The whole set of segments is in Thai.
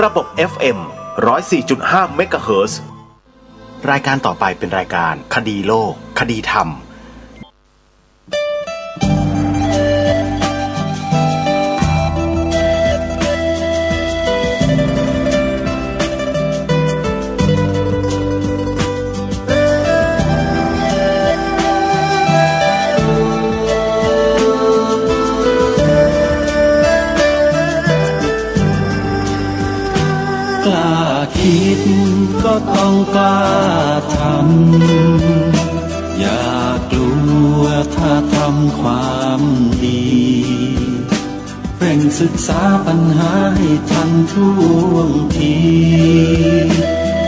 ระบบ FM 104.5 เมกะเฮิรตซ์รายการต่อไปเป็นรายการคดีโลกคดีธรรมกล้าคิดก็ต้องกล้าทำอย่ากลัวถ้าทำความดีเร่งศึกษาปัญหาให้ทันท่วงที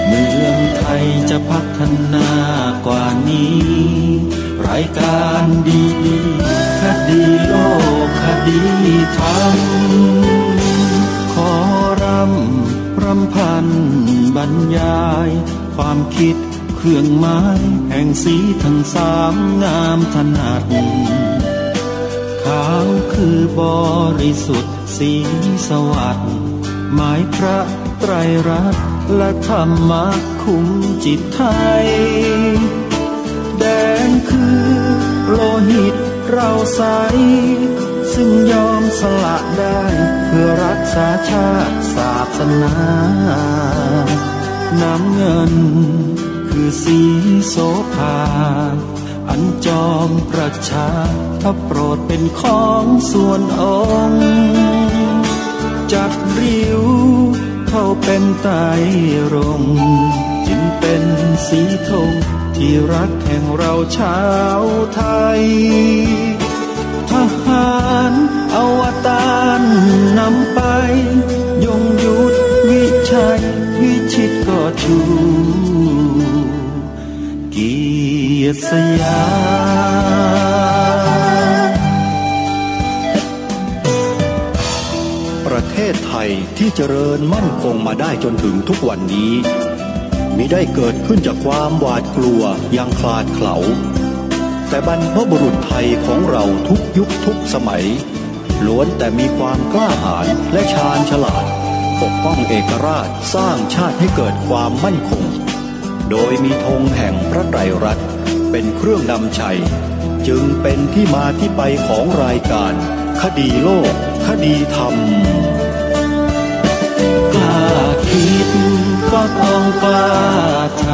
เมืองไทยจะพัฒนากว่านี้รายการดีคดีโลกคดีธรรมขอรำพันบรรยายความคิดเครื่องหมายแห่งสีทั้งสามงามถนัดขาวคือบริสุทธิ์สีสวัสดิ์หมายพระไตรรัตน์และธรรมะคุ้มจิตไทยแดงคือโลหิตเราใสซึ่งยอมสละได้เพื่อรักษาชาติศาสนาน้ำเงินคือสีโสภาอันจอมประชาถ้าโปรดเป็นของส่วนองค์จัดริ้วเข้าเป็นไตรรงค์จึงเป็นสีธงที่รักแห่งเราชาวไทยทหารอวตารนำไปยงยุทธวิชัยวิชิตก็ชูเกียรติสยามประเทศไทยที่เจริญมั่นคงมาได้จนถึงทุกวันนี้มิได้เกิดขึ้นจากความหวาดกลัวอย่างคลาดเขลาแต่บรรพบุรุษไทยของเราทุกยุคทุกสมัยล้วนแต่มีความกล้าหาญและชาญฉลาดปกป้องเอกราชสร้างชาติให้เกิดความมั่นคงโดยมีธงแห่งพระไตรรัตน์เป็นเครื่องนำชัยจึงเป็นที่มาที่ไปของรายการคดีโลกคดีธรรมกล้าคิดก็ต้องกล้าท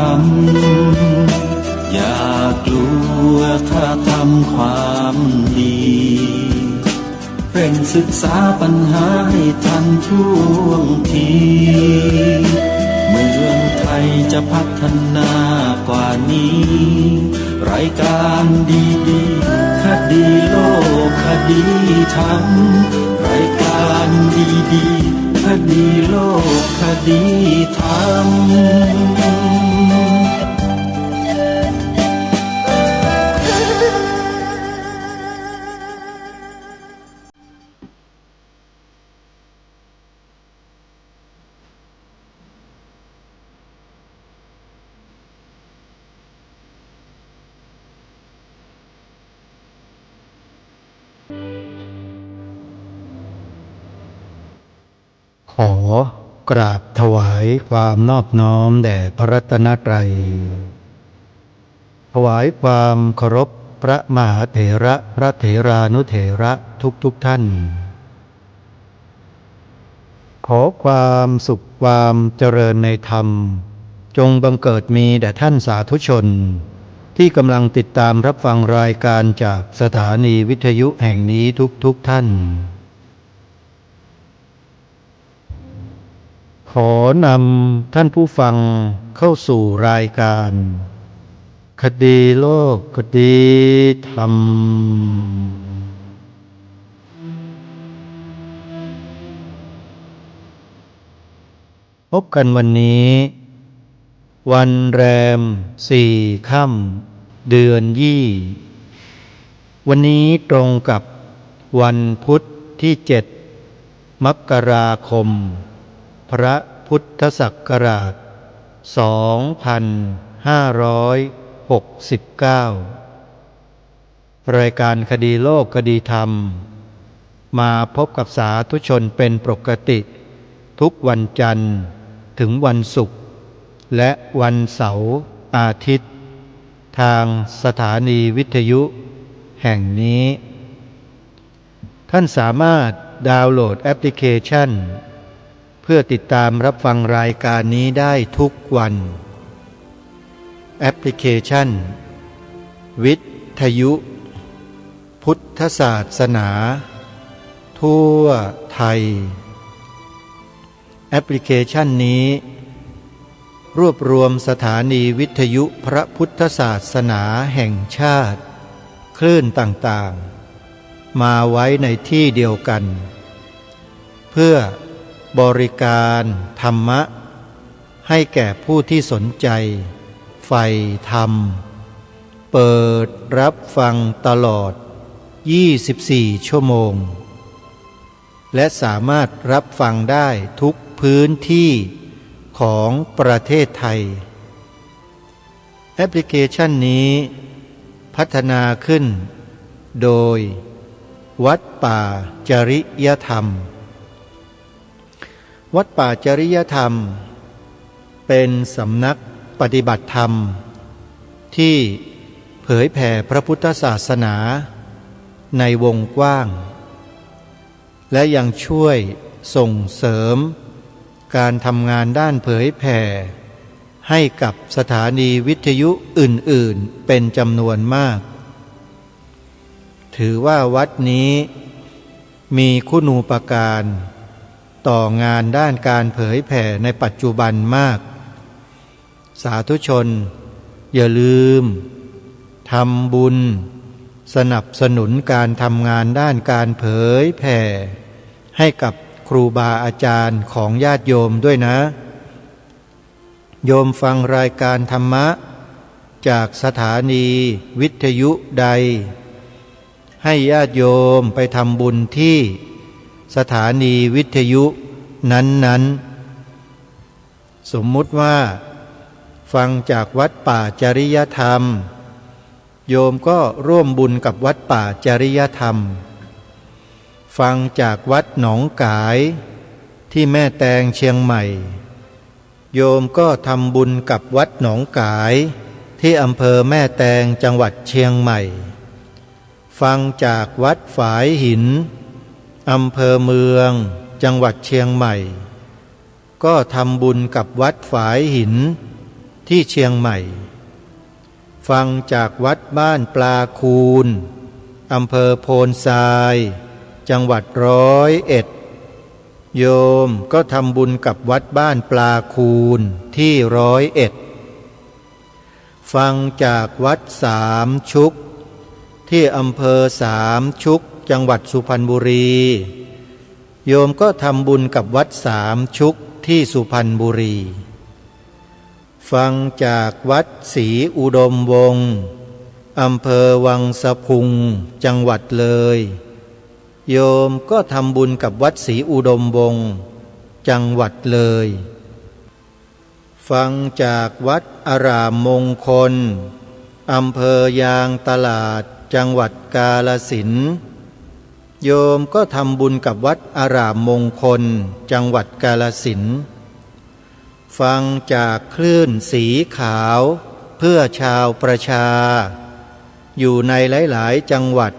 ำอย่ากลัวถ้าทำความดีเร่งศึกษาปัญหาให้ทันท่วงทีเมืองไทยจะพัฒนากว่านี้รายการดีคดีโลกคดีธรรมรายการดีคดีโลกคดีธรรมขอกราบถวายความนอบน้อมแด่พระรัตนตรัยถวายความเคารพพระมหาเถระพระเถรานุเถระทุกท่านขอความสุขความเจริญในธรรมจงบังเกิดมีแด่ท่านสาธุชนที่กำลังติดตามรับฟังรายการจากสถานีวิทยุแห่งนี้ทุกท่านขอนำท่านผู้ฟังเข้าสู่รายการคดีโลกคดีธรรมพบกันวันนี้วันแรม4 ค่ำเดือนยี่วันนี้ตรงกับวันพุธที่7 มกราคมพระพุทธศักราช 2569 รายการคดีโลกคดีธรรมมาพบกับสาธุชนเป็นปกติ ทุกวันจันทร์ถึงวันศุกร์และวันเสาร์อาทิตย์ทางสถานีวิทยุแห่งนี้ท่านสามารถดาวน์โหลดแอปพลิเคชันเพื่อติดตามรับฟังรายการนี้ได้ทุกวันแอปพลิเคชันวิทยุพุทธศาสนาทั่วไทยแอปพลิเคชันนี้รวบรวมสถานีวิทยุพระพุทธศาสนาแห่งชาติคลื่นต่างๆมาไว้ในที่เดียวกันเพื่อบริการธรรมะให้แก่ผู้ที่สนใจใฝ่ธรรมเปิดรับฟังตลอด24 ชั่วโมงและสามารถรับฟังได้ทุกพื้นที่ของประเทศไทยแอปพลิเคชันนี้พัฒนาขึ้นโดยวัดป่าจริยธรรมวัดป่าจริยธรรมเป็นสำนักปฏิบัติธรรมที่เผยแผ่พระพุทธศาสนาในวงกว้างและยังช่วยส่งเสริมการทำงานด้านเผยแผ่ให้กับสถานีวิทยุอื่นๆเป็นจำนวนมากถือว่าวัดนี้มีคุณูปการต่องานด้านการเผยแผ่ในปัจจุบันมากสาธุชนอย่าลืมทำบุญสนับสนุนการทำงานด้านการเผยแผ่ให้กับครูบาอาจารย์ของญาติโยมด้วยนะโยมฟังรายการธรรมะจากสถานีวิทยุใดให้ญาติโยมไปทำบุญที่สถานีวิทยุนั้นๆสมมุติว่าฟังจากวัดป่าจริยธรรมโยมก็ร่วมบุญกับวัดป่าจริยธรรมฟังจากวัดหนองกายที่แม่แตงเชียงใหม่โยมก็ทำบุญกับวัดหนองกายที่อำเภอแม่แตงจังหวัดเชียงใหม่ฟังจากวัดฝายหินอำเภอเมืองจังหวัดเชียงใหม่ก็ทำบุญกับวัดฝายหินที่เชียงใหม่ฟังจากวัดบ้านปลาคูนอำเภอโพนทรายจังหวัด101โยมก็ทำบุญกับวัดบ้านปลาคูนที่101ฟังจากวัดสามชุกที่อำเภอสามชุกจังหวัดสุพรรณบุรีโยมก็ทำบุญกับวัดสามชุกที่สุพรรณบุรีฟังจากวัดศรีอุดมวงศ์อำเภอวังสะพุงจังหวัดเลยโยมก็ทำบุญกับวัดศรีอุดมวงศ์จังหวัดเลยฟังจากวัดอารามมงคลอำเภอยางตลาดจังหวัดกาฬสินธุ์โยมก็ทำบุญกับวัดอารามมงคลจังหวัดกาฬสินธุ์ฟังจากคลื่นสีขาวเพื่อชาวประชาอยู่ในหลายๆจังหวัด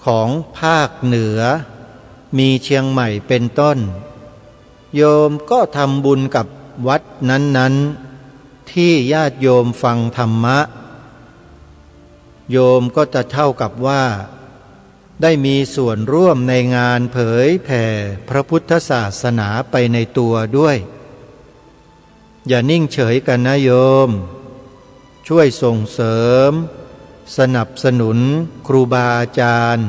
ของภาคเหนือมีเชียงใหม่เป็นต้นโยมก็ทำบุญกับวัดนั้นๆที่ญาติโยมฟังธรรมะโยมก็จะเท่ากับว่าได้มีส่วนร่วมในงานเผยแผ่พระพุทธศาสนาไปในตัวด้วยอย่านิ่งเฉยกันนะโยมช่วยส่งเสริมสนับสนุนครูบาอาจารย์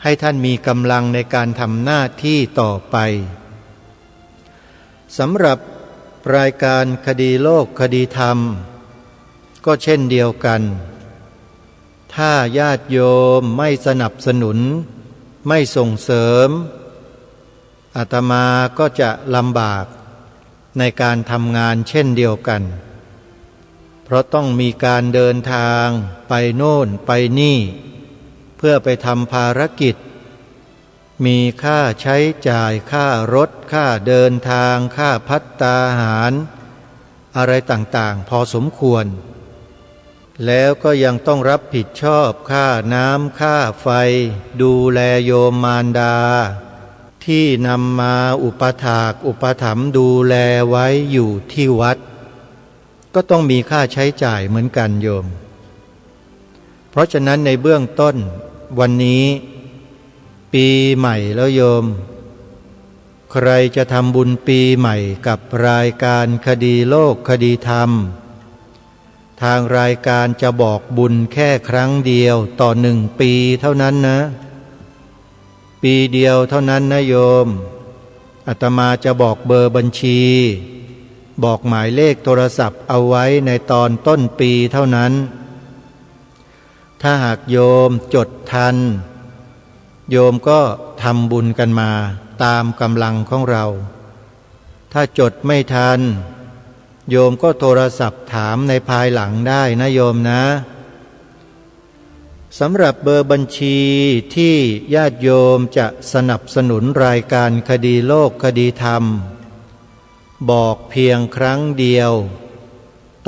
ให้ท่านมีกำลังในการทำหน้าที่ต่อไปสำหรับรายการคดีโลกคดีธรรมก็เช่นเดียวกันถ้าญาติโยมไม่สนับสนุนไม่ส่งเสริมอาตมาก็จะลำบากในการทำงานเช่นเดียวกันเพราะต้องมีการเดินทางไปโน่นไปนี่เพื่อไปทำภารกิจ มีค่าใช้จ่ายค่ารถค่าเดินทางค่าภัตตาหารอะไรต่างๆพอสมควรแล้วก็ยังต้องรับผิดชอบค่าน้ำค่าไฟดูแลโยมมารดาที่นำมาอุปถากอุปถัมภ์ดูแลไว้อยู่ที่วัดก็ต้องมีค่าใช้จ่ายเหมือนกันโยมเพราะฉะนั้นในเบื้องต้นวันนี้ปีใหม่แล้วโยมใครจะทำบุญปีใหม่กับรายการคดีโลกคดีธรรมทางรายการจะบอกบุญแค่ครั้งเดียวต่อ1 ปีเท่านั้นนะปีเดียวเท่านั้นนะโยมอาตมาจะบอกเบอร์บัญชีบอกหมายเลขโทรศัพท์เอาไว้ในตอนต้นปีเท่านั้นถ้าหากโยมจดทันโยมก็ทำบุญกันมาตามกำลังของเราถ้าจดไม่ทันโยมก็โทรศัพท์ถามในภายหลังได้นะโยมนะสำหรับเบอร์บัญชีที่ญาติโยมจะสนับสนุนรายการคดีโลกคดีธรรมบอกเพียงครั้งเดียว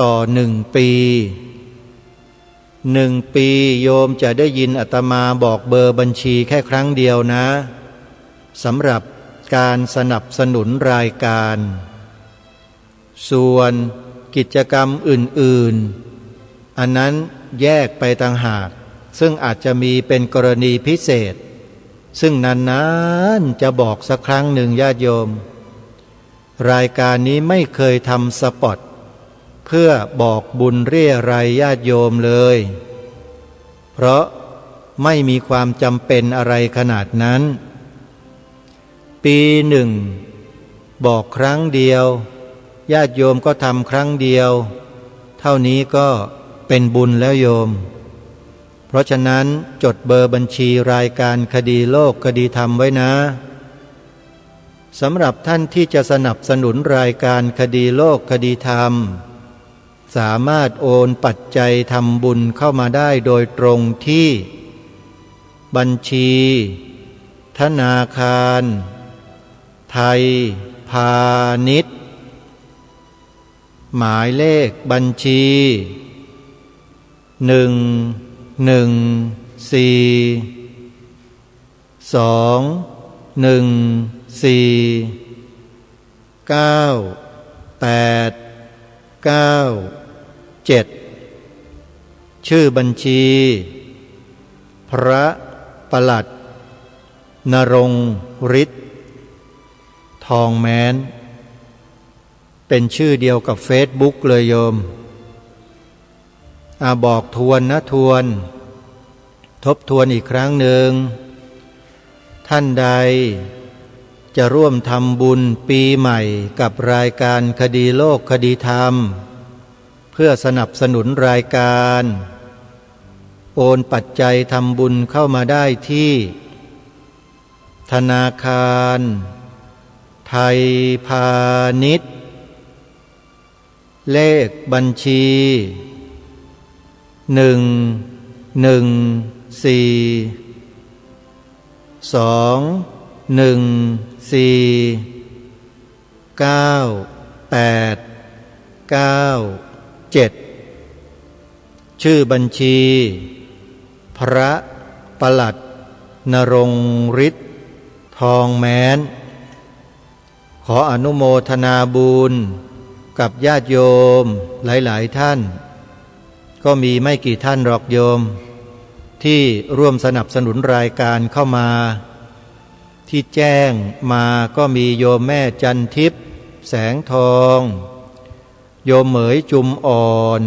ต่อ1 ปี1 ปีโยมจะได้ยินอาตมาบอกเบอร์บัญชีแค่ครั้งเดียวนะสำหรับการสนับสนุนรายการส่วนกิจกรรมอื่นๆอันนั้นแยกไปต่างหากซึ่งอาจจะมีเป็นกรณีพิเศษซึ่งนานๆจะบอกสักครั้งหนึ่งญาติโยมรายการนี้ไม่เคยทำสปอตเพื่อบอกบุญเรี่ยไรญาติโยมเลยเพราะไม่มีความจำเป็นอะไรขนาดนั้นปีหนึ่งบอกครั้งเดียวญาติโยมก็ทำครั้งเดียวเท่านี้ก็เป็นบุญแล้วโยมเพราะฉะนั้นจดเบอร์บัญชีรายการคดีโลกคดีธรรมไว้นะสำหรับท่านที่จะสนับสนุนรายการคดีโลกคดีธรรมสามารถโอนปัจจัยทำบุญเข้ามาได้โดยตรงที่บัญชีธนาคารไทยพาณิชย์หมายเลขบัญชี114214987ชื่อบัญชีพระปลัดนรงค์ฤทธิ์ทองแม้นเป็นชื่อเดียวกับเฟซบุ๊กเลยโยมบอกทวนนะทวนทบทวนอีกครั้งหนึ่งท่านใดจะร่วมทำบุญปีใหม่กับรายการคดีโลกคดีธรรมเพื่อสนับสนุนรายการโอนปัจจัยทำบุญเข้ามาได้ที่ธนาคารไทยพาณิชย์เลขบัญชี114214987ชื่อบัญชีพระปลัดนรงค์ฤทธิ์ทองแม้นขออนุโมทนาบุญกับญาติโยมหลายๆท่านก็มีไม่กี่ท่านหรอกโยมที่ร่วมสนับสนุนรายการเข้ามาที่แจ้งมาก็มีโยมแม่จันทิพย์แสงทองโยมเหมยจุมอ่อน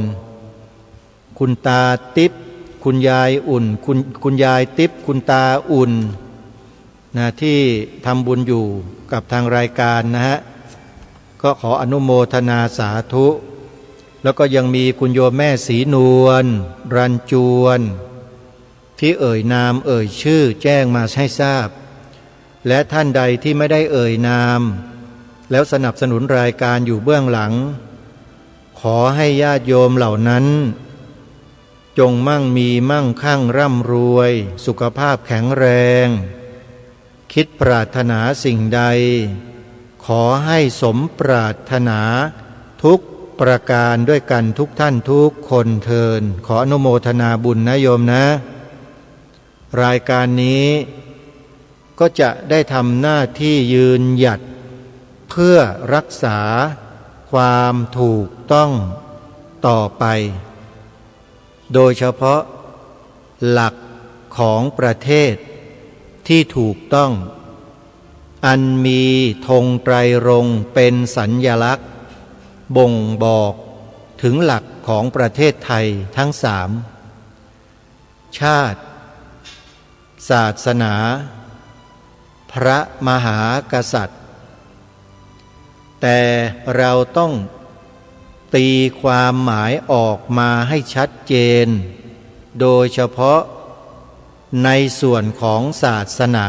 คุณตาติ๊บคุณยายอุ่นคุณยายติ๊บคุณตาอุ่นนะที่ทำบุญอยู่กับทางรายการนะฮะก็ขออนุโมทนาสาธุแล้วก็ยังมีคุณโยมแม่ศรีนวลรันจวนที่เอ่ยนามเอ่ยชื่อแจ้งมาให้ทราบและท่านใดที่ไม่ได้เอ่ยนามแล้วสนับสนุนรายการอยู่เบื้องหลังขอให้ญาติโยมเหล่านั้นจงมั่งมีมั่งคั่งร่ำรวยสุขภาพแข็งแรง คิดปรารถนาสิ่งใดขอให้สมปรารถนาทุกประการด้วยกันทุกท่านทุกคนเทินขออนุโมทนาบุญนะโยมนะ รายการนี้ก็จะได้ทำหน้าที่ยืนหยัดเพื่อรักษาความถูกต้องต่อไปโดยเฉพาะหลักของประเทศที่ถูกต้องอันมีธงไตรรงค์เป็นสัญลักษณ์บ่งบอกถึงหลักของประเทศไทยทั้งสามชาติศาสนาพระมหากษัตริย์แต่เราต้องตีความหมายออกมาให้ชัดเจนโดยเฉพาะในส่วนของศาสนา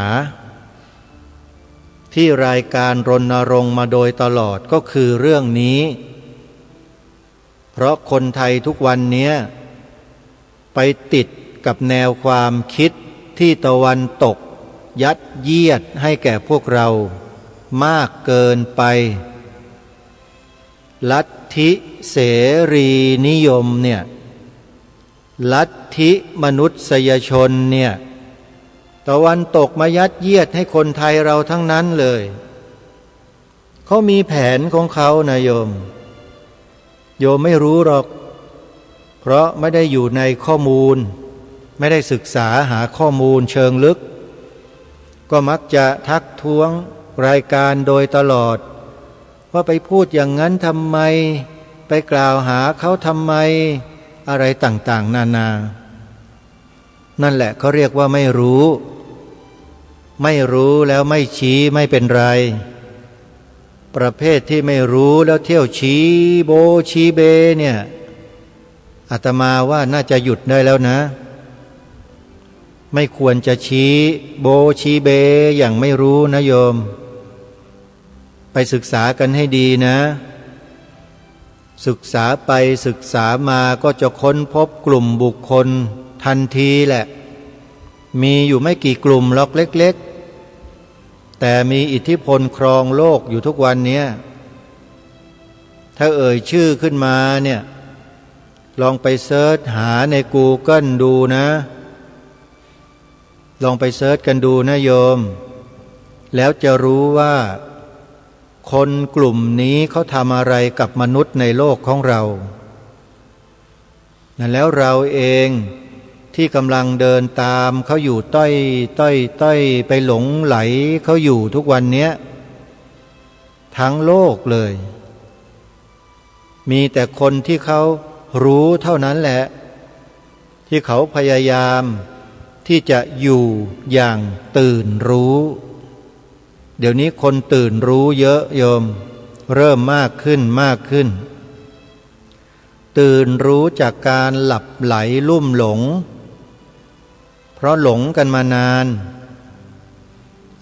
ที่รายการรณรงค์มาโดยตลอดก็คือเรื่องนี้เพราะคนไทยทุกวันนี้ไปติดกับแนวความคิดที่ตะวันตกยัดเยียดให้แก่พวกเรามากเกินไปลัทธิเสรีนิยมเนี่ยลัทธิมนุษยชนเนี่ยตะวันตกมายัดเยียดให้คนไทยเราทั้งนั้นเลยเขามีแผนของเขานะโยมไม่รู้หรอกเพราะไม่ได้อยู่ในข้อมูลไม่ได้ศึกษาหาข้อมูลเชิงลึกก็มักจะทักท้วงรายการโดยตลอดว่าไปพูดอย่างนั้นทำไมไปกล่าวหาเขาทำไมอะไรต่างๆนานานั่นแหละเขาเรียกว่าไม่รู้แล้วไม่ชี้ไม่เป็นไรประเภทที่ไม่รู้แล้วเที่ยวชี้โบชี้เบเนี่ยอาตมาว่าน่าจะหยุดได้แล้วนะไม่ควรจะชี้โบชี้เบอย่างไม่รู้นะโยมไปศึกษากันให้ดีนะศึกษาไปศึกษามาก็จะค้นพบกลุ่มบุคคลทันทีแหละมีอยู่ไม่กี่กลุ่มหรอกเล็กๆแต่มีอิทธิพลครองโลกอยู่ทุกวันนี้ถ้าเอ่ยชื่อขึ้นมาเนี่ยลองไปเสิร์ชหาใน Google ดูนะลองไปเสิร์ชกันดูนะโยมแล้วจะรู้ว่าคนกลุ่มนี้เขาทำอะไรกับมนุษย์ในโลกของเราแล้วเราเองที่กำลังเดินตามเขาอยู่ต้อยไปหลงไหลเขาอยู่ทุกวันนี้ทั้งโลกเลยมีแต่คนที่เขารู้เท่านั้นแหละที่เขาพยายามที่จะอยู่อย่างตื่นรู้เดี๋ยวนี้คนตื่นรู้เยอะโยมเริ่มมากขึ้นตื่นรู้จากการหลับไหลลุ่มหลงเพราะหลงกันมานาน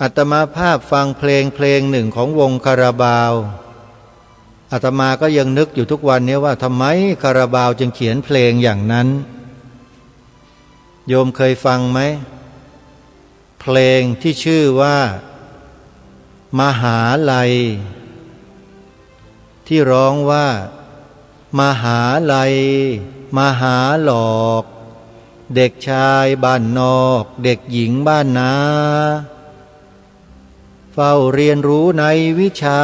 อาตมาภาพฟังเพลงหนึ่งของวงคาราบาวอาตมาก็ยังนึกอยู่ทุกวันนี้ว่าทำไมคาราบาวจึงเขียนเพลงอย่างนั้นโยมเคยฟังไหมเพลงที่ชื่อว่ามหาลัยที่ร้องว่ามหาลัยมหาหลอกเด็กชายบ้านนอกเด็กหญิงบ้านนาเฝ้าเรียนรู้ในวิชา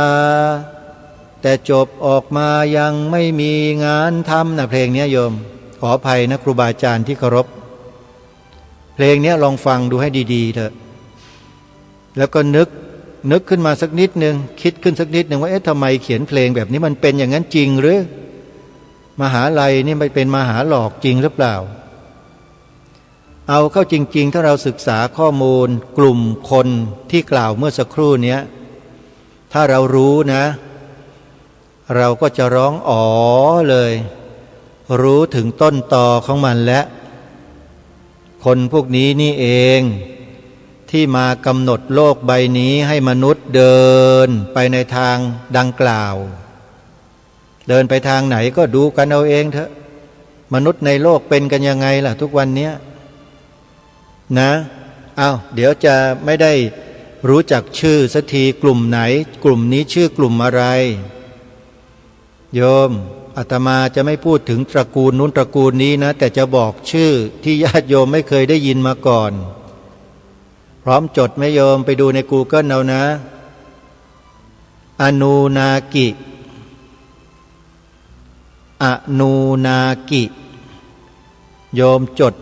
แต่จบออกมายังไม่มีงานทำนะเพลงนี้โยมขออภัยนะครูบาอาจารย์ที่เคารพเพลงนี้ลองฟังดูให้ดีๆเถอะแล้วก็นึกขึ้นมาสักนิดนึงคิดขึ้นสักนิดนึงว่าทำไมเขียนเพลงแบบนี้มันเป็นอย่างนั้นจริงหรือมหาลัยนี่ไม่เป็นมหาหลอกจริงหรือเปล่าเอาเข้าจริงๆถ้าเราศึกษาข้อมูลกลุ่มคนที่กล่าวเมื่อสักครู่นี้ถ้าเรารู้นะเราก็จะร้องอ๋อเลยรู้ถึงต้นตอของมันและคนพวกนี้นี่เองที่มากำหนดโลกใบนี้ให้มนุษย์เดินไปในทางดังกล่าวเดินไปทางไหนก็ดูกันเอาเองเถอะมนุษย์ในโลกเป็นกันยังไงล่ะทุกวันนี้นะเดี๋ยวจะไม่ได้ รู้จักชื่อสักทีกลุ่มไหนกลุ่มนี้ชื่อกลุ่มอะไรโยมอาตมาจะไม่พูดถึงตระกูลนู้นตระกูลนี้นะแต่จะบอกชื่อที่ญาติโยมไม่เคยได้ยินมาก่อนพร้อมจดไหมโยมไปดูใน Google เอานะอนูนากิอนูนากิโยมจด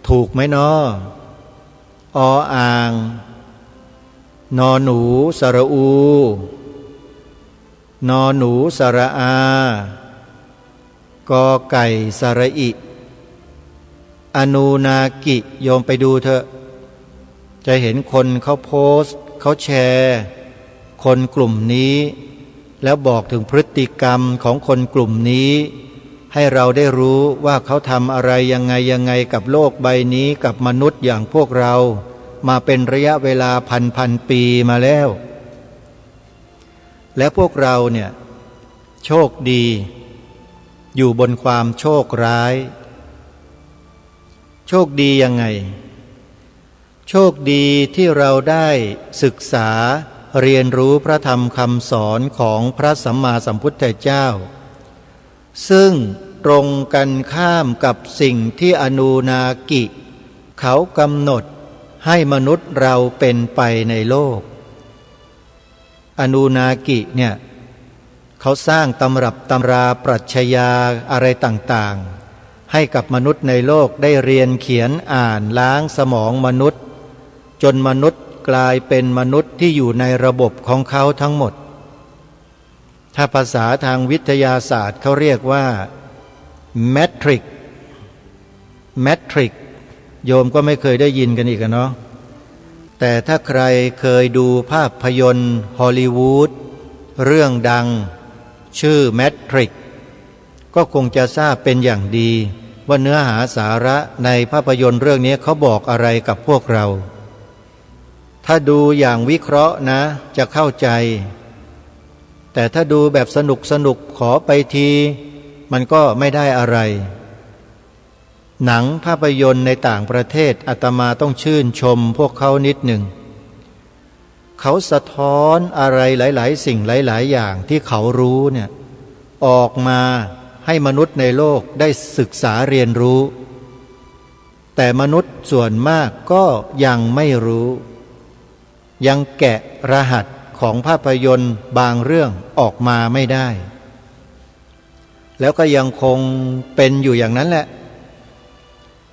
ถูกไหมเนาะออ่างนอหนูสระอูนอหนูสระอากอไก่สระอิอนูนากิโยมไปดูเถอะจะเห็นคนเขาโพสต์เขาแชร์คนกลุ่มนี้แล้วบอกถึงพฤติกรรมของคนกลุ่มนี้ให้เราได้รู้ว่าเขาทำอะไรยังไงกับโลกใบนี้กับมนุษย์อย่างพวกเรามาเป็นระยะเวลาพันปีมาแล้วและพวกเราเนี่ยโชคดีอยู่บนความโชคร้ายโชคดียังไงโชคดีที่เราได้ศึกษาเรียนรู้พระธรรมคำสอนของพระสัมมาสัมพุทธเจ้าซึ่งตรงกันข้ามกับสิ่งที่อนูนากิเขากำหนดให้มนุษย์เราเป็นไปในโลกอนูนากิเนี่ยเขาสร้างตำรับตำราปรัชญาอะไรต่างๆให้กับมนุษย์ในโลกได้เรียนเขียนอ่านล้างสมองมนุษย์จนมนุษย์กลายเป็นมนุษย์ที่อยู่ในระบบของเขาทั้งหมดถ้าภาษาทางวิทยาศาสตร์เขาเรียกว่าแมทริกโยมก็ไม่เคยได้ยินกันอีกเนาะแต่ถ้าใครเคยดูภาพยนตร์ฮอลลีวูดเรื่องดังชื่อแมทริกก็คงจะทราบเป็นอย่างดีว่าเนื้อหาสาระในภาพยนตร์เรื่องนี้เขาบอกอะไรกับพวกเราถ้าดูอย่างวิเคราะห์นะจะเข้าใจแต่ถ้าดูแบบสนุกขอไปทีมันก็ไม่ได้อะไรหนังภาพยนตร์ในต่างประเทศอาตมาต้องชื่นชมพวกเขานิดหนึ่งเขาสะท้อนอะไรหลายๆสิ่งหลายๆอย่างที่เขารู้เนี่ยออกมาให้มนุษย์ในโลกได้ศึกษาเรียนรู้แต่มนุษย์ส่วนมากก็ยังไม่รู้ยังแกะรหัสของภาพยนตร์บางเรื่องออกมาไม่ได้แล้วก็ยังคงเป็นอยู่อย่างนั้นแหละ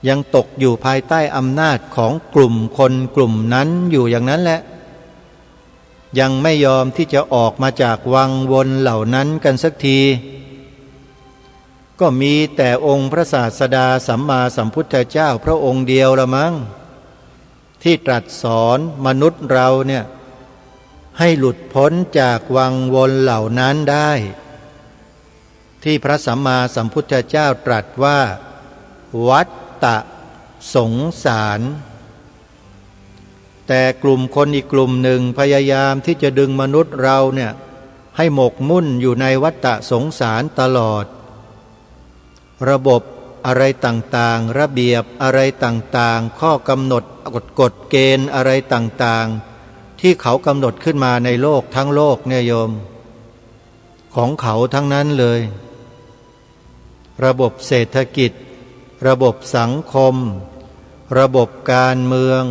ยังตกอยู่ภายใต้อำนาจของกลุ่มคนกลุ่มนั้นอยู่อย่างนั้นแหละยังไม่ยอมที่จะออกมาจากวังวนเหล่านั้นกันสักทีก็มีแต่องค์พระศาสดาสัมมาสัมพุทธเจ้าพระองค์เดียวละมั้งที่ตรัสสอนมนุษย์เราเนี่ยให้หลุดพ้นจากวังวนเหล่านั้นได้ที่พระสัมมาสัมพุทธเจ้าตรัสว่าวัฏฏะสงสารแต่กลุ่มคนอีกกลุ่มหนึ่งพยายามที่จะดึงมนุษย์เราเนี่ยให้หมกมุ่นอยู่ในวัฏฏะสงสารตลอดระบบอะไรต่างๆระเบียบอะไรต่างๆข้อกำหนดกฎเกณฑ์อะไรต่างๆที่เขากำหนดขึ้นมาในโลกทั้งโลกเนี่ยโยมของเขาทั้งนั้นเลยระบบเศรษฐกิจระบบสังคมระบบการเมือง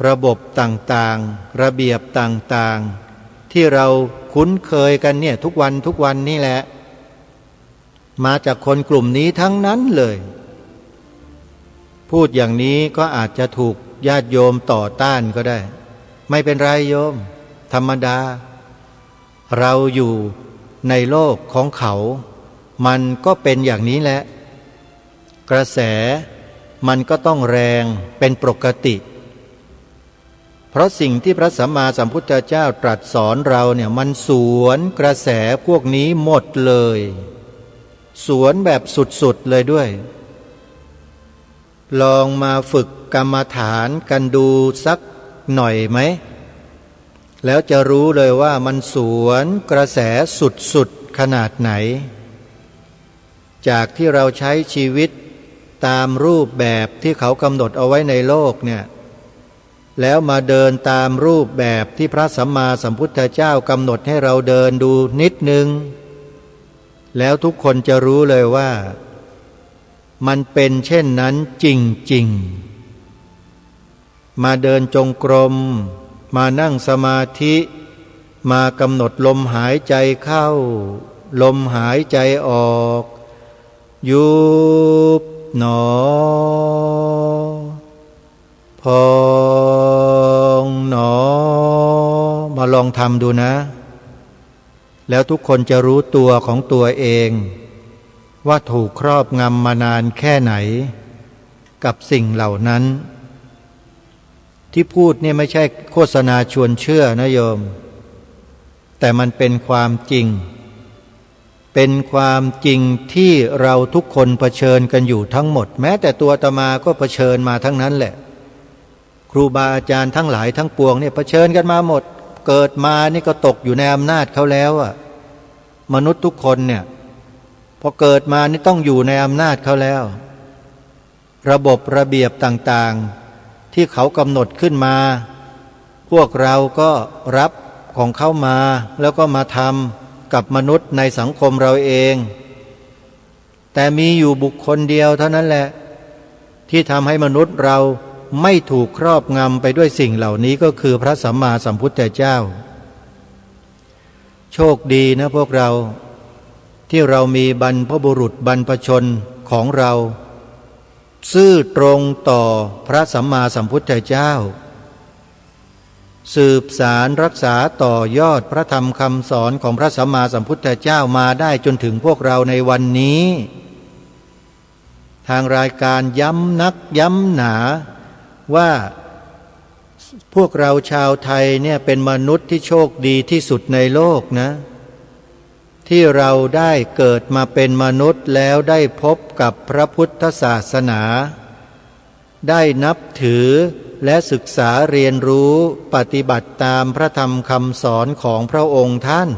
ระบบต่างๆระเบียบต่างๆที่เราคุ้นเคยกันเนี่ยทุกวันนี่แหละมาจากคนกลุ่มนี้ทั้งนั้นเลยพูดอย่างนี้ก็อาจจะถูกญาติโยมต่อต้านก็ได้ไม่เป็นไรโยมธรรมดาเราอยู่ในโลกของเขามันก็เป็นอย่างนี้แหละกระแสมันก็ต้องแรงเป็นปกติเพราะสิ่งที่พระสัมมาสัมพุทธเจ้าตรัสสอนเราเนี่ยมันสวนกระแสพวกนี้หมดเลยสวนแบบสุดๆเลยด้วยลองมาฝึกกรรมฐานกันดูสักหน่อยไหมแล้วจะรู้เลยว่ามันสวนกระแสสุดๆขนาดไหนจากที่เราใช้ชีวิตตามรูปแบบที่เขากำหนดเอาไว้ในโลกเนี่ย แล้วมาเดินตามรูปแบบที่พระสัมมาสัมพุทธเจ้ากำหนดให้เราเดินดูนิดนึงแล้วทุกคนจะรู้เลยว่ามันเป็นเช่นนั้นจริงๆมาเดินจงกรมมานั่งสมาธิมากำหนดลมหายใจเข้าลมหายใจออกยุบหนอพองหนอมาลองทำดูนะแล้วทุกคนจะรู้ตัวของตัวเองว่าถูกครอบงำมานานแค่ไหนกับสิ่งเหล่านั้นที่พูดเนี่ยไม่ใช่โฆษณาชวนเชื่อนะโยมแต่มันเป็นความจริงเป็นความจริงที่เราทุกคนเผชิญกันอยู่ทั้งหมดแม้แต่ตัวอาตมาก็เผชิญมาทั้งนั้นแหละครูบาอาจารย์ทั้งหลายทั้งปวงเนี่ยเผชิญกันมาหมดเกิดมานี่ก็ตกอยู่ในอำนาจเขาแล้วอะมนุษย์ทุกคนเนี่ยพอเกิดมานี่ต้องอยู่ในอำนาจเขาแล้วระบบระเบียบต่างๆที่เขากำหนดขึ้นมาพวกเราก็รับของเขามาแล้วก็มาทำกับมนุษย์ในสังคมเราเองแต่มีอยู่บุคคลเดียวเท่านั้นแหละที่ทำให้มนุษย์เราไม่ถูกครอบงำไปด้วยสิ่งเหล่านี้ก็คือพระสัมมาสัมพุทธเจ้าโชคดีนะพวกเราที่เรามีบรรพบุรุษบรรพชนของเราซื่อตรงต่อพระสัมมาสัมพุทธเจ้าสืบสารรักษาต่อยอดพระธรรมคำสอนของพระสัมมาสัมพุทธเจ้ามาได้จนถึงพวกเราในวันนี้ทางรายการย้ำนักย้ำหนาว่าพวกเราชาวไทยเนี่ยเป็นมนุษย์ที่โชคดีที่สุดในโลกนะที่เราได้เกิดมาเป็นมนุษย์แล้วได้พบกับพระพุทธศาสนาได้นับถือและศึกษาเรียนรู้ปฏิบัติตามพระธรรมคำสอนของพระองค์ท่าน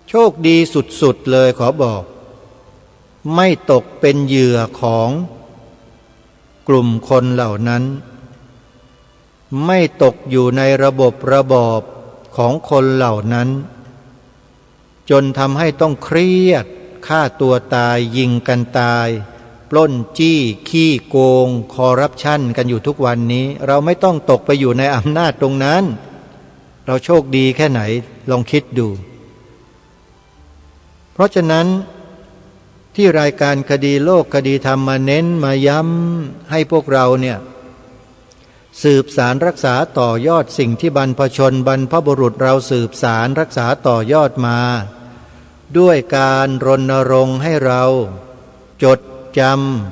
โชคดีสุดๆเลยขอบอกไม่ตกเป็นเหยื่อของกลุ่มคนเหล่านั้นไม่ตกอยู่ในระบบระบอบของคนเหล่านั้นจนทำให้ต้องเครียดฆ่าตัวตายยิงกันตายปล้นจี้ขี้โกงคอร์รัปชันกันอยู่ทุกวันนี้เราไม่ต้องตกไปอยู่ในอำนาจตรงนั้นเราโชคดีแค่ไหนลองคิดดูเพราะฉะนั้นที่รายการคดีโลกคดีธรรมมาเน้นมาย้ำให้พวกเราเนี่ยสืบสารรักษาต่อยอดสิ่งที่บรรพชนบรรพบุรุษเราสืบสารรักษาต่อยอดมาด้วยการรณรงค์ให้เราจดจ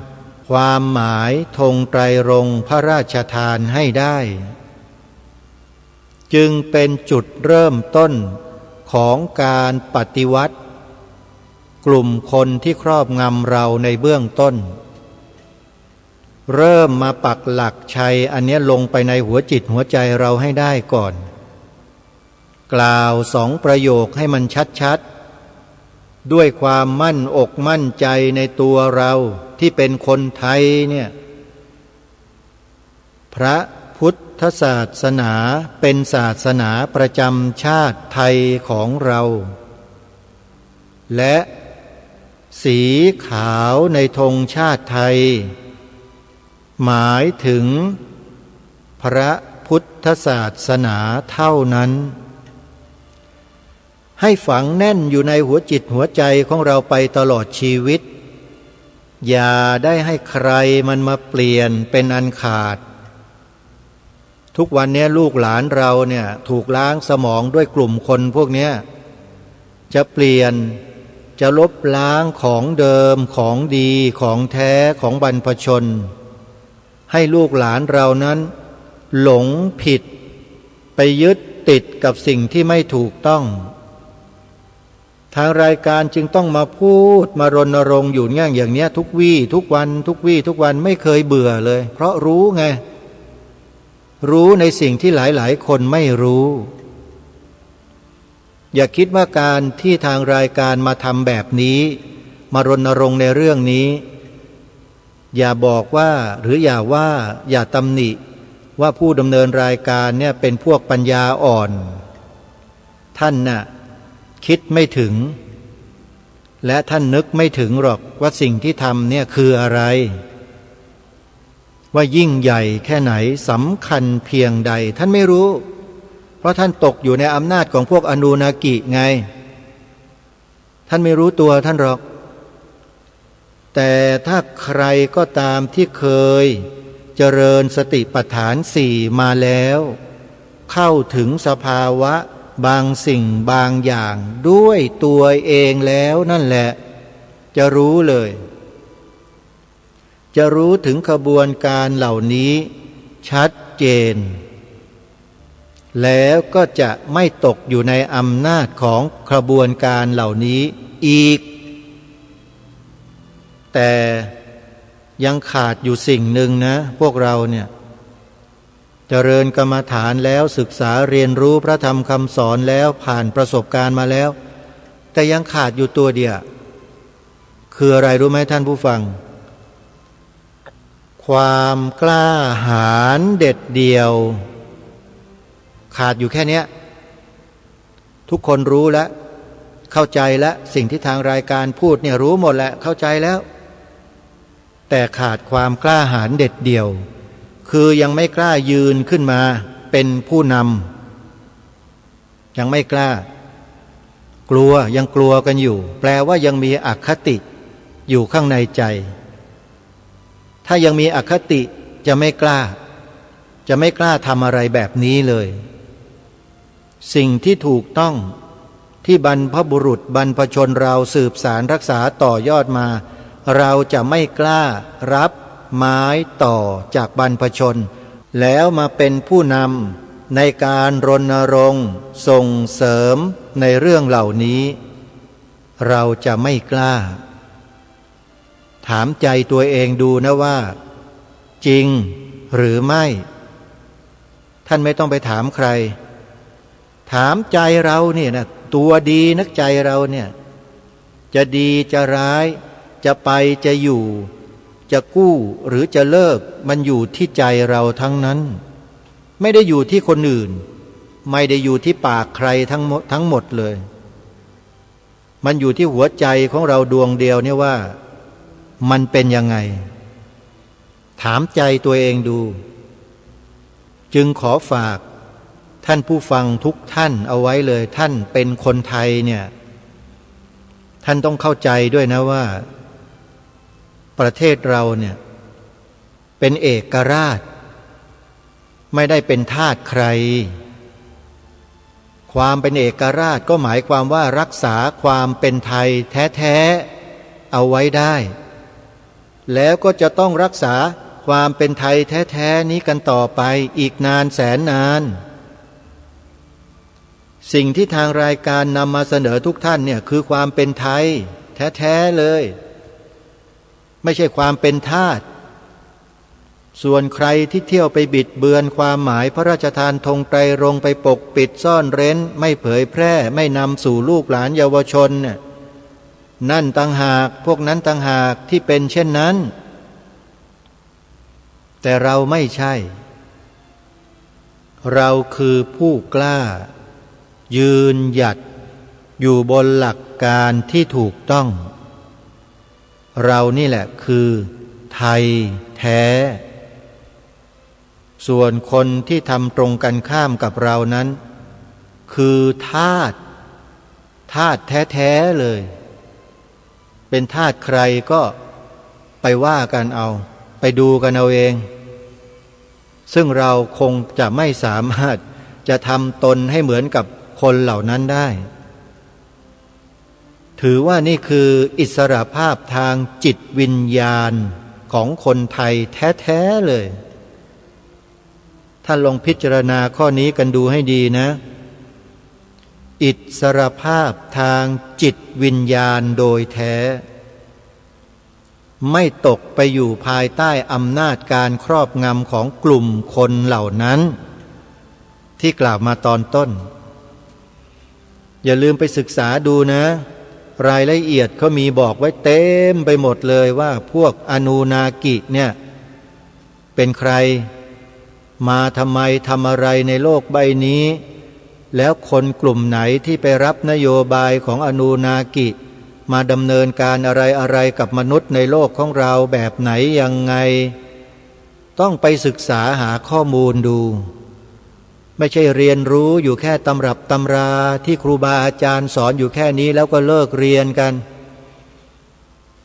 ำความหมายธงไตรรงค์พระราชทานให้ได้จึงเป็นจุดเริ่มต้นของการปฏิวัติกลุ่มคนที่ครอบงำเราในเบื้องต้นเริ่มมาปักหลักชัยอันนี้ลงไปในหัวจิตหัวใจเราให้ได้ก่อนกล่าว2 ประโยคให้มันชัดๆด้วยความมั่นอกมั่นใจในตัวเราที่เป็นคนไทยเนี่ยพระพุทธศาสนาเป็นศาสนาประจำชาติไทยของเราและสีขาวในธงชาติไทยหมายถึงพระพุทธศาสนาเท่านั้นให้ฝังแน่นอยู่ในหัวจิตหัวใจของเราไปตลอดชีวิตอย่าได้ให้ใครมันมาเปลี่ยนเป็นอันขาดทุกวันนี้ลูกหลานเราเนี่ยถูกล้างสมองด้วยกลุ่มคนพวกนี้จะเปลี่ยนจะลบล้างของเดิมของดีของแท้ของบรรพชนให้ลูกหลานเรานั้นหลงผิดไปยึดติดกับสิ่งที่ไม่ถูกต้องทางรายการจึงต้องมาพูดมารณรงค์อยู่อย่างนี้ทุกวี่ทุกวันทุกวี่ทุกวันไม่เคยเบื่อเลยเพราะรู้ไงรู้ในสิ่งที่หลายๆคนไม่รู้อย่าคิดว่าการที่ทางรายการมาทำแบบนี้มารณรงค์ในเรื่องนี้อย่าบอกว่าหรืออย่าว่าอย่าตำหนิ ว่าผู้ดำเนินรายการเนี่ยเป็นพวกปัญญาอ่อนท่านน่ะคิดไม่ถึงและท่านนึกไม่ถึงหรอกว่าสิ่งที่ทำเนี่ยคืออะไรว่ายิ่งใหญ่แค่ไหนสำคัญเพียงใดท่านไม่รู้เพราะท่านตกอยู่ในอำนาจของพวกอนูนากิไงท่านไม่รู้ตัวท่านหรอกแต่ถ้าใครก็ตามที่เคยเจริญสติปัฏฐานสี่มาแล้วเข้าถึงสภาวะบางสิ่งบางอย่างด้วยตัวเองแล้วนั่นแหละจะรู้เลยจะรู้ถึงขบวนการเหล่านี้ชัดเจนแล้วก็จะไม่ตกอยู่ในอำนาจของขบวนการเหล่านี้อีกแต่ยังขาดอยู่สิ่งหนึ่งนะพวกเราเนี่ยเจริญกรรมฐานแล้วศึกษาเรียนรู้พระธรรมคำสอนแล้วผ่านประสบการณ์มาแล้วแต่ยังขาดอยู่ตัวเดียวคืออะไรรู้ไหมท่านผู้ฟังความกล้าหาญเด็ดเดี่ยวขาดอยู่แค่นี้ทุกคนรู้แล้วเข้าใจแล้วสิ่งที่ทางรายการพูดเนี่ยรู้หมดแล้วเข้าใจแล้วแต่ขาดความกล้าหาญเด็ดเดี่ยวคือยังไม่กล้ายืนขึ้นมาเป็นผู้นำยังไม่กล้ากลัวยังกลัวกันอยู่แปลว่ายังมีอคติอยู่ข้างในใจถ้ายังมีอคติจะไม่กล้าทำอะไรแบบนี้เลยสิ่งที่ถูกต้องที่บรรพบุรุษบรรพชนเราสืบสารรักษาต่อยอดมาเราจะไม่กล้ารับไม้ต่อจากบรรพชนแล้วมาเป็นผู้นำในการรณรงค์ส่งเสริมในเรื่องเหล่านี้เราจะไม่กล้าถามใจตัวเองดูนะว่าจริงหรือไม่ท่านไม่ต้องไปถามใครถามใจเราเนี่ยนะตัวดีนักใจเราเนี่ยจะดีจะร้ายจะไปจะอยู่จะกู้หรือจะเลิกมันอยู่ที่ใจเราทั้งนั้นไม่ได้อยู่ที่คนอื่นไม่ได้อยู่ที่ปากใครทั้งหมดเลยมันอยู่ที่หัวใจของเราดวงเดียวเนี่ยว่ามันเป็นยังไงถามใจตัวเองดูจึงขอฝากท่านผู้ฟังทุกท่านเอาไว้เลยท่านเป็นคนไทยเนี่ยท่านต้องเข้าใจด้วยนะว่าประเทศเราเนี่ยเป็นเอกราชไม่ได้เป็นทาสใครความเป็นเอกราชก็หมายความว่ารักษาความเป็นไทยแท้ๆเอาไว้ได้แล้วก็จะต้องรักษาความเป็นไทยแท้ๆนี้กันต่อไปอีกนานแสนนานสิ่งที่ทางรายการนำมาเสนอทุกท่านเนี่ยคือความเป็นไทยแท้ๆเลยไม่ใช่ความเป็นทาสส่วนใครที่เที่ยวไปบิดเบือนความหมายพระราชทานธงไตรรงค์ไปปกปิดซ่อนเร้นไม่เผยแพร่ไม่นำสู่ลูกหลานเยาวชนเนี่ยนั่นต่างหากพวกนั้นต่างหากที่เป็นเช่นนั้นแต่เราไม่ใช่เราคือผู้กล้ายืนหยัดอยู่บนหลักการที่ถูกต้องเรานี่แหละคือไทยแท้ส่วนคนที่ทำตรงกันข้ามกับเรานั้นคือทาสแท้ๆเลยเป็นทาสใครก็ไปว่ากันเอาไปดูกันเอาเองซึ่งเราคงจะไม่สามารถจะทำตนให้เหมือนกับคนเหล่านั้นได้ถือว่านี่คืออิสรภาพทางจิตวิญญาณของคนไทยแท้ๆเลยท่านลองพิจารณาข้อนี้กันดูให้ดีนะอิสรภาพทางจิตวิญญาณโดยแท้ไม่ตกไปอยู่ภายใต้อำนาจการครอบงำของกลุ่มคนเหล่านั้นที่กล่าวมาตอนต้นอย่าลืมไปศึกษาดูนะรายละเอียดเขามีบอกไว้เต็มไปหมดเลยว่าพวกอนูนากิเนี่ยเป็นใคร มาทำไมทำอะไรในโลกใบนี้ แล้วคนกลุ่มไหนที่ไปรับนโยบายของอนูนากิมาดำเนินการอะไรกับมนุษย์ในโลกของเราแบบไหนยังไงต้องไปศึกษาหาข้อมูลดูไม่ใช่เรียนรู้อยู่แค่ตำรับตำราที่ครูบาอาจารย์สอนอยู่แค่นี้แล้วก็เลิกเรียนกัน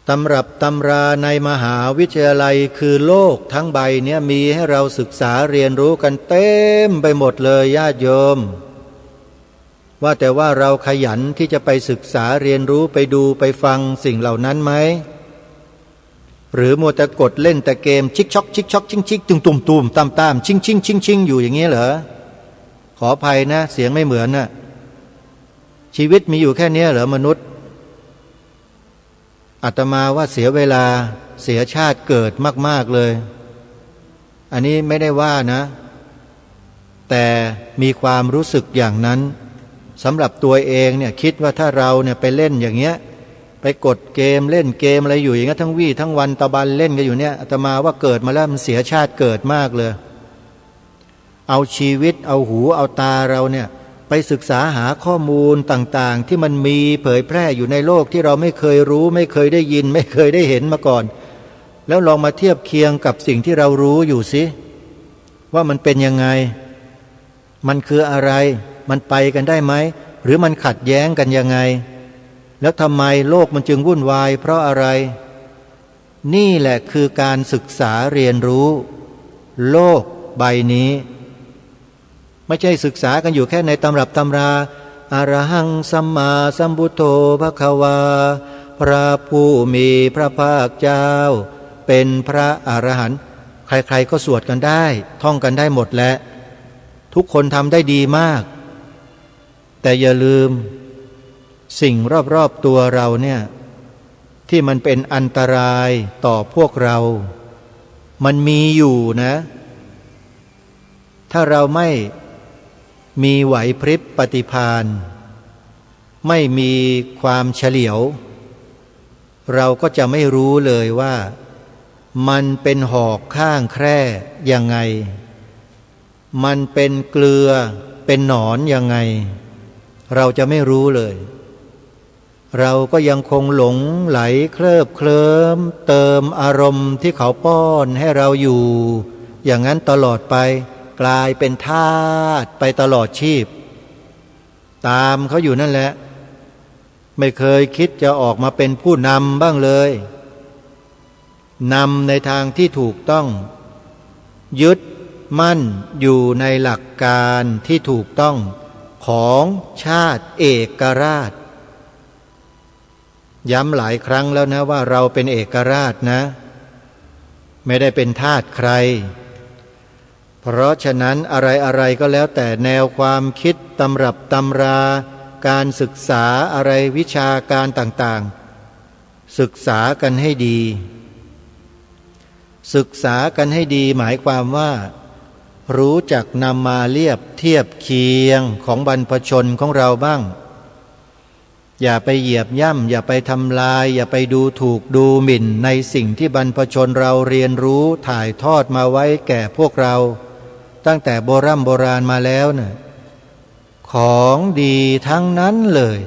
ตำรับตำราในมหาวิทยาลัยคือโลกทั้งใบเนี่ยมีให้เราศึกษาเรียนรู้กันเต็มไปหมดเลยญาติโยมว่าแต่ว่าเราขยันที่จะไปศึกษาเรียนรู้ไปดูไปฟังสิ่งเหล่านั้นไหมหรือมัวแต่กดเล่นแต่เกมชิกช็อกชิกช็อกชิงชิกตุ่มตุ่มตุ่มตามตามชิงชิงชิงชิงอยู่อย่างนี้เหรอขออภัยนะเสียงไม่เหมือนน่ะชีวิตมีอยู่แค่นี้เหรอมนุษย์อาตมาว่าเสียเวลาเสียชาติเกิดมากๆเลยอันนี้ไม่ได้ว่านะแต่มีความรู้สึกอย่างนั้นสำหรับตัวเองเนี่ยคิดว่าถ้าเราเนี่ยไปเล่นอย่างเงี้ยไปกดเกมเล่นเกมอะไรอยู่อย่างเงี้ยทั้งวี่ทั้งวันตะบันเล่นกันอยู่เนี่ยอาตมาว่าเกิดมาแล้วมันเสียชาติเกิดมากเลยเอาชีวิตเอาหูเอาตาเราเนี่ยไปศึกษาหาข้อมูลต่างๆที่มันมีเผยแพร่อยู่ในโลกที่เราไม่เคยรู้ไม่เคยได้ยินไม่เคยได้เห็นมาก่อนแล้วลองมาเทียบเคียงกับสิ่งที่เรารู้อยู่สิว่ามันเป็นยังไงมันคืออะไรมันไปกันได้ไหมหรือมันขัดแย้งกันยังไงแล้วทำไมโลกมันจึงวุ่นวายเพราะอะไรนี่แหละคือการศึกษาเรียนรู้โลกใบนี้ไม่ใช่ศึกษากันอยู่แค่ในตำรับตำราอรหังสัมมาสัมพุทโธภควาพระผู้มีพระภาคเจ้าเป็นพระอรหันต์ใครๆก็สวดกันได้ท่องกันได้หมดแหละทุกคนทำได้ดีมากแต่อย่าลืมสิ่งรอบๆตัวเราเนี่ยที่มันเป็นอันตรายต่อพวกเรามันมีอยู่นะถ้าเราไม่มีไหวพริบปฏิภาณไม่มีความเฉลียวเราก็จะไม่รู้เลยว่ามันเป็นหอกข้างแคร่ยังไงมันเป็นเกลือเป็นหนอนยังไงเราจะไม่รู้เลยเราก็ยังคงหลงไหลเคลิบเคลิ้มเติมอารมณ์ที่เขาป้อนให้เราอยู่อย่างนั้นตลอดไปกลายเป็นทาสไปตลอดชีพตามเขาอยู่นั่นแหละไม่เคยคิดจะออกมาเป็นผู้นำบ้างเลยนำในทางที่ถูกต้องยึดมั่นอยู่ในหลักการที่ถูกต้องของชาติเอกราชย้ำหลายครั้งแล้วนะว่าเราเป็นเอกราชนะไม่ได้เป็นทาสใครเพราะฉะนั้นอะไรก็แล้วแต่แนวความคิดตำรับตำราการศึกษาอะไรวิชาการต่างๆศึกษากันให้ดีศึกษากันให้ดีหมายความว่ารู้จักนำมาเทียบเคียงของบรรพชนของเราบ้างอย่าไปเหยียบย่ำอย่าไปทำลายอย่าไปดูถูกดูหมิ่นในสิ่งที่บรรพชนเราเรียนรู้ถ่ายทอดมาไว้แก่พวกเราตั้งแต่โบราณมาแล้วน่ะของดีทั้งนั้นเลย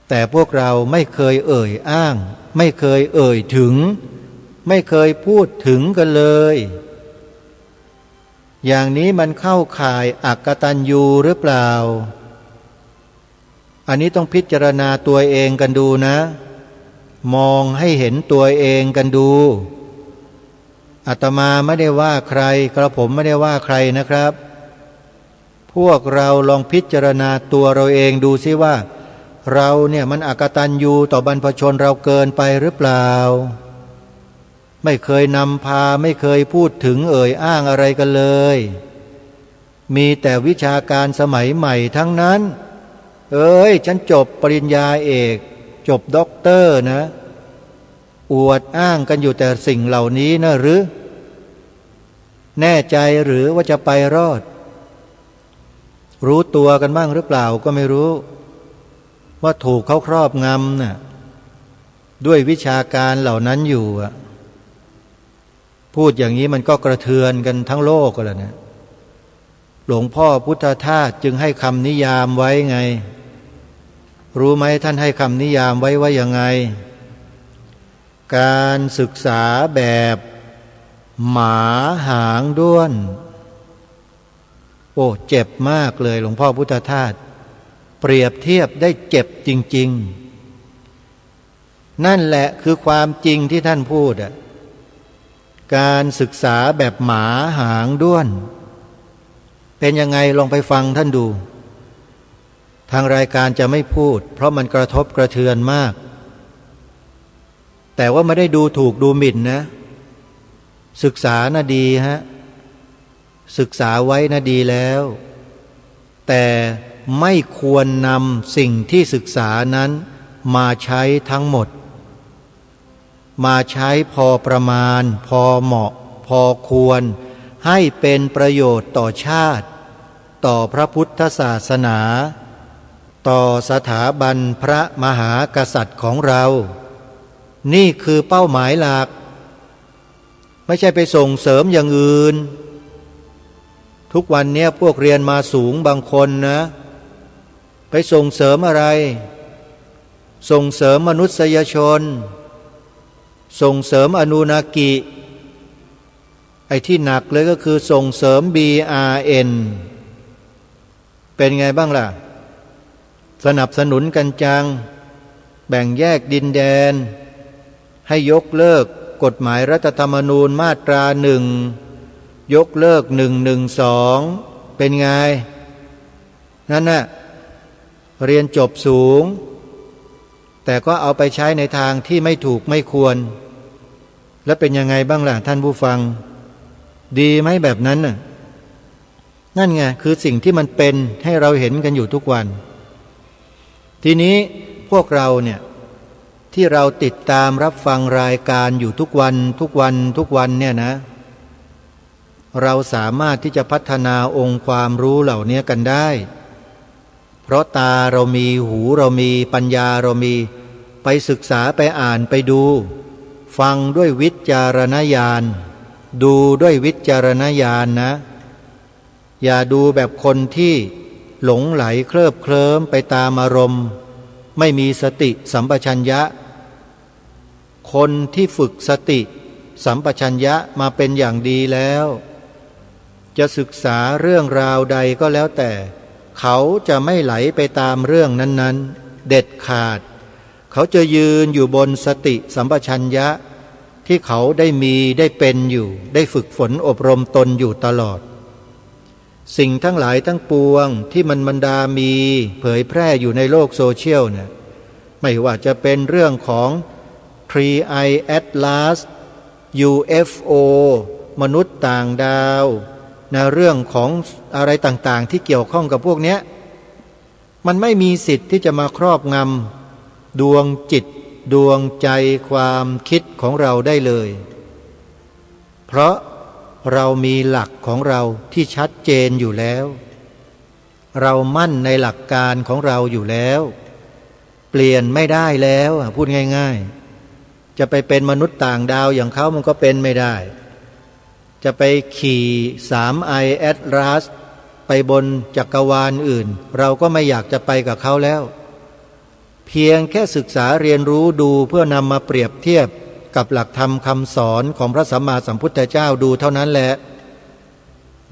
แต่พวกเราไม่เคยเอ่ยอ้างไม่เคยเอ่ยถึงไม่เคยพูดถึงกันเลยอย่างนี้มันเข้าข่ายอกตัญญูหรือเปล่าอันนี้ต้องพิจารณาตัวเองกันดูนะมองให้เห็นตัวเองกันดูอาตมาไม่ได้ว่าใครกระผมไม่ได้ว่าใครนะครับพวกเราลองพิจารณาตัวเราเองดูซิว่าเราเนี่ยมันอกตัญญูต่อบรรพชนเราเกินไปหรือเปล่าไม่เคยนำพาไม่เคยพูดถึงเอ่ยอ้างอะไรกันเลยมีแต่วิชาการสมัยใหม่ทั้งนั้นฉันจบปริญญาเอกจบด็อกเตอร์นะอวดอ้างกันอยู่แต่สิ่งเหล่านี้นะหรือแน่ใจหรือว่าจะไปรอดรู้ตัวกันบ้างหรือเปล่าก็ไม่รู้ว่าถูกเขาครอบงำน่ะด้วยวิชาการเหล่านั้นอยู่ พูดอย่างนี้มันก็กระเทือนกันทั้งโลกกันแล้วนะหลวงพ่อพุทธทาสจึงให้คำนิยามไว้ไงรู้ไหมท่านให้คำนิยามไว้ว่ายังไงการศึกษาแบบหมาหางด้วนโอ้เจ็บมากเลยหลวงพ่อพุทธทาสเปรียบเทียบได้เจ็บจริงๆนั่นแหละคือความจริงที่ท่านพูดอะการศึกษาแบบหมาหางด้วนเป็นยังไงลองไปฟังท่านดูทางรายการจะไม่พูดเพราะมันกระทบกระเทือนมากแต่ว่าไม่ได้ดูถูกดูหมิ่นนะศึกษาน่ะดีฮะศึกษาไว้น่ะดีแล้วแต่ไม่ควรนำสิ่งที่ศึกษานั้นมาใช้ทั้งหมดมาใช้พอประมาณพอเหมาะพอควรให้เป็นประโยชน์ต่อชาติต่อพระพุทธศาสนาต่อสถาบันพระมหากษัตริย์ของเรานี่คือเป้าหมายหลักไม่ใช่ไปส่งเสริมอย่างอื่นทุกวันนี้พวกเรียนมาสูงบางคนนะไปส่งเสริมอะไรส่งเสริมมนุษยชนส่งเสริมอนุนากิไอ้ที่หนักเลยก็คือส่งเสริม BRN เป็นไงบ้างล่ะสนับสนุนกันจังแบ่งแยกดินแดนให้ยกเลิกกฎหมายรัฐธรรมนูญมาตรา1ยกเลิก112เป็นไงนั่นน่ะเรียนจบสูงแต่ก็เอาไปใช้ในทางที่ไม่ถูกไม่ควรแล้วเป็นยังไงบ้างล่ะท่านผู้ฟังดีไหมแบบนั้นน่ะนั่นไงคือสิ่งที่มันเป็นให้เราเห็นกันอยู่ทุกวันทีนี้พวกเราเนี่ยที่เราติดตามรับฟังรายการอยู่ทุกวันเนี่ยนะเราสามารถที่จะพัฒนาองค์ความรู้เหล่านี้กันได้เพราะตาเรามีหูเรามีปัญญาเรามีไปศึกษาไปอ่านไปดูฟังด้วยวิจารณญาณดูด้วยวิจารณญาณนะอย่าดูแบบคนที่หลงไหลเคลิบเคลิ้มไปตามอารมณ์ไม่มีสติสัมปชัญญะคนที่ฝึกสติสัมปชัญญะมาเป็นอย่างดีแล้วจะศึกษาเรื่องราวใดก็แล้วแต่เขาจะไม่ไหลไปตามเรื่องนั้นๆเด็ดขาดเขาจะยืนอยู่บนสติสัมปชัญญะที่เขาได้มีได้เป็นอยู่ได้ฝึกฝนอบรมตนอยู่ตลอดสิ่งทั้งหลายทั้งปวงที่มันบรรดามีเผยแพร่อยู่ในโลกโซเชียลเนี่ยไม่ว่าจะเป็นเรื่องของ 3I Atlas UFO มนุษย์ต่างดาวนะเรื่องของอะไรต่างๆที่เกี่ยวข้องกับพวกเนี้ยมันไม่มีสิทธิ์ที่จะมาครอบงำดวงจิตดวงใจความคิดของเราได้เลยเพราะเรามีหลักของเราที่ชัดเจนอยู่แล้วเรามั่นในหลักการของเราอยู่แล้วเปลี่ยนไม่ได้แล้วพูดง่ายๆจะไปเป็นมนุษย์ต่างดาวอย่างเขามันก็เป็นไม่ได้จะไปขี่ 3I Atlas ไปบนจักรวาลอื่นเราก็ไม่อยากจะไปกับเขาแล้วเพียงแค่ศึกษาเรียนรู้ดูเพื่อนำมาเปรียบเทียบกับหลักธรรมคำสอนของพระสัมมาสัมพุทธเจ้าดูเท่านั้นแหละ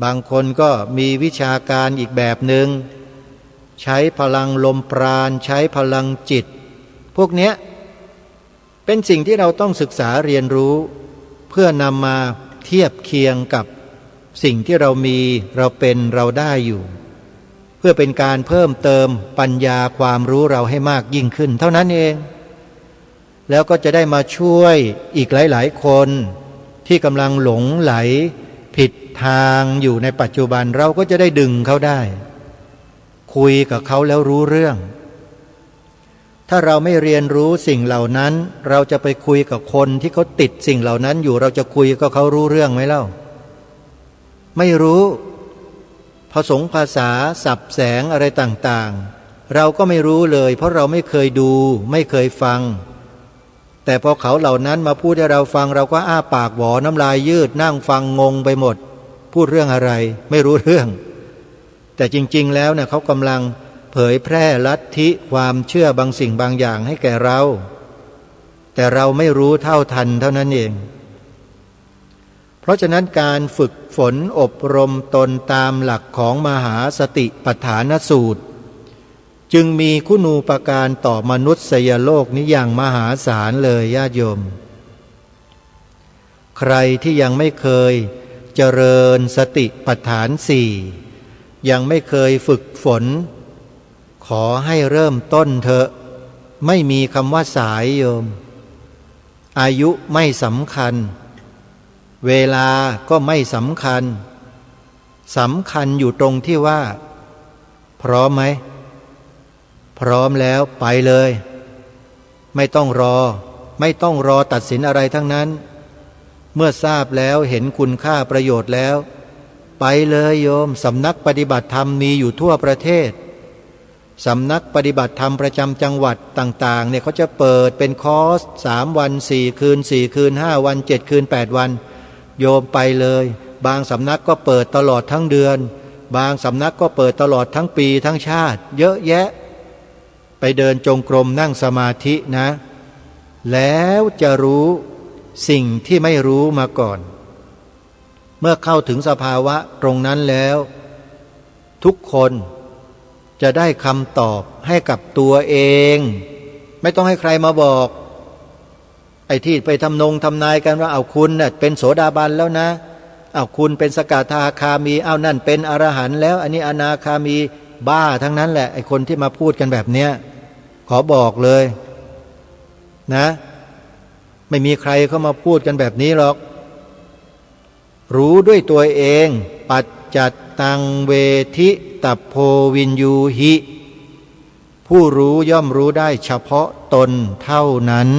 บางคนก็มีวิชาการอีกแบบหนึ่งใช้พลังลมปราณใช้พลังจิตพวกเนี้ยเป็นสิ่งที่เราต้องศึกษาเรียนรู้เพื่อนำมาเทียบเคียงกับสิ่งที่เรามีเราเป็นเราได้อยู่เพื่อเป็นการเพิ่มเติมปัญญาความรู้เราให้มากยิ่งขึ้นเท่านั้นเองแล้วก็จะได้มาช่วยอีกหลายๆคนที่กำลังหลงไหลผิดทางอยู่ในปัจจุบันเราก็จะได้ดึงเขาได้คุยกับเขาแล้วรู้เรื่องถ้าเราไม่เรียนรู้สิ่งเหล่านั้นเราจะไปคุยกับคนที่เขาติดสิ่งเหล่านั้นอยู่เราจะคุยกับเขารู้เรื่องไหมเล่าไม่รู้ผสมภาษาสับแสงอะไรต่างๆเราก็ไม่รู้เลยเพราะเราไม่เคยดูไม่เคยฟัง แต่พอเขาเหล่านั้นมาพูดให้เราฟังเราก็อ้าปากหวอน้ำลายยืดนั่งฟังงงไปหมดพูดเรื่องอะไรไม่รู้เรื่องแต่จริงๆแล้วเนี่ยเขากำลังเผยแพร่ลัทธิความเชื่อบางสิ่งบางอย่างให้แก่เราแต่เราไม่รู้เท่าทันเท่านั้นเองเพราะฉะนั้นการฝึกฝนอบรมตนตามหลักของมหาสติปัฏฐานสูตรจึงมีคุณูปการต่อมนุษยโลกนี้อย่างมหาศาลเลยญาติโยมใครที่ยังไม่เคยเจริญสติปัฏฐานสี่ยังไม่เคยฝึกฝนขอให้เริ่มต้นเถอะไม่มีคำว่าสายโยมอายุไม่สำคัญเวลาก็ไม่สำคัญสำคัญอยู่ตรงที่ว่าพร้อมไหมพร้อมแล้วไปเลยไม่ต้องรอตัดสินอะไรทั้งนั้นเมื่อทราบแล้วเห็นคุณค่าประโยชน์แล้วไปเลยโยมสำนักปฏิบัติธรรมมีอยู่ทั่วประเทศสำนักปฏิบัติธรรมประจำจังหวัดต่างๆเนี่ยเขาจะเปิดเป็นคอร์ส3 วัน4 คืน4 คืน5 วัน7 คืน8 วันโยมไปเลยบางสำนักก็เปิดตลอดทั้งเดือนบางสำนักก็เปิดตลอดทั้งปีทั้งชาติเยอะแยะไปเดินจงกรมนั่งสมาธินะแล้วจะรู้สิ่งที่ไม่รู้มาก่อนเมื่อเข้าถึงสภาวะตรงนั้นแล้วทุกคนจะได้คำตอบให้กับตัวเองไม่ต้องให้ใครมาบอกไอ้ที่ไปทำนายกันว่าเอาคุณน่ะเป็นโสดาบันแล้วนะเอาคุณเป็นสกทาคามีเอานั่นเป็นอรหันต์แล้วอันนี้อนาคามีบ้าทั้งนั้นแหละไอ้คนที่มาพูดกันแบบเนี้ยขอบอกเลยนะไม่มีใครเข้ามาพูดกันแบบนี้หรอกรู้ด้วยตัวเองปัจจัตตังเวทิตัพโพวินยูหิผู้รู้ย่อมรู้ได้เฉพาะตนเท่านั้น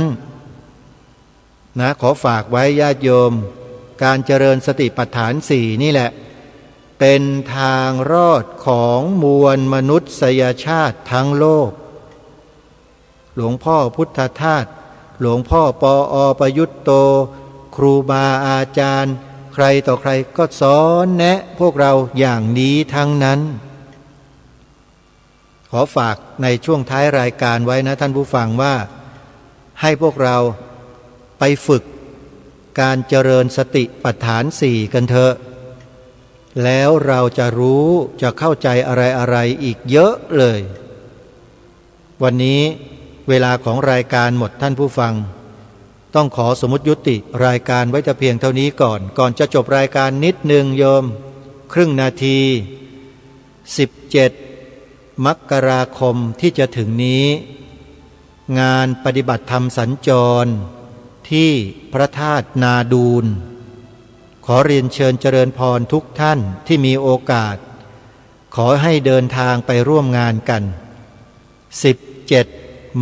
นะขอฝากไว้ญาติโยมการเจริญสติปัฏฐานสี่นี่แหละเป็นทางรอดของมวลมนุษยชาติทั้งโลกหลวงพ่อพุทธทาสหลวงพ่อปอประยุตโตครูบาอาจารย์ใครต่อใครก็สอนแนะพวกเราอย่างนี้ทั้งนั้นขอฝากในช่วงท้ายรายการไว้นะท่านผู้ฟังว่าให้พวกเราไปฝึกการเจริญสติปัฏฐานสี่กันเถอะแล้วเราจะรู้จะเข้าใจอะไรอีกเยอะเลยวันนี้เวลาของรายการหมดท่านผู้ฟังต้องขอสมมุติยุติรายการไว้แต่เพียงเท่านี้ก่อนจะจบรายการนิดหนึ่งโยมครึ่งนาที17 มกราคมที่จะถึงนี้งานปฏิบัติธรรมสัญจรที่พระธาตุนาดูลขอเรียนเชิญเจริญพรทุกท่านที่มีโอกาสขอให้เดินทางไปร่วมงานกัน17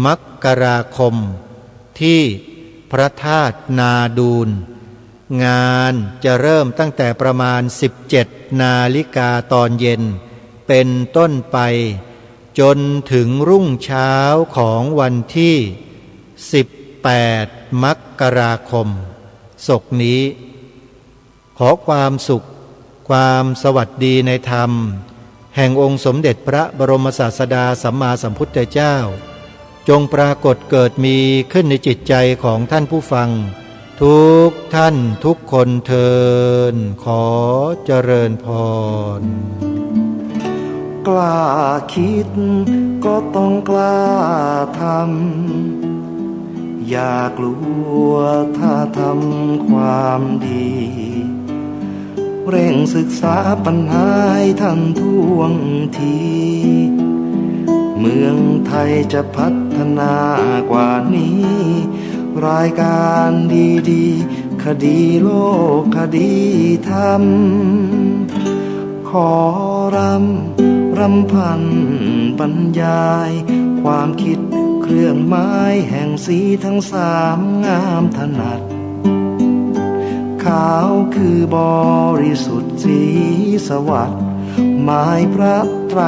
มกราคมที่พระธาตุนาดูลงานจะเริ่มตั้งแต่ประมาณ17 นาฬิกาตอนเย็นเป็นต้นไปจนถึงรุ่งเช้าของวันที่18 มกราคมศกนี้ขอความสุขความสวัสดีในธรรมแห่งองค์สมเด็จพระบรมศาสดาสัมมาสัมพุทธเจ้าจงปรากฏเกิดมีขึ้นในจิตใจของท่านผู้ฟังทุกท่านทุกคนเทินขอเจริญพรกล้าคิดก็ต้องกล้าทำอย่ากลัวถ้าทำความดีเร่งศึกษาปัญหาให้ทันท่วงทีเมืองไทยจะพัฒนากว่านี้รายการดีๆคดีโลกคดีธรรมขอรำพันบรรยายความคิดเครื่องหมายแห่งสีทั้ง3งามถนัดขาวคือบริสุทธิ์สีสวัสดิ์หมายพระไตร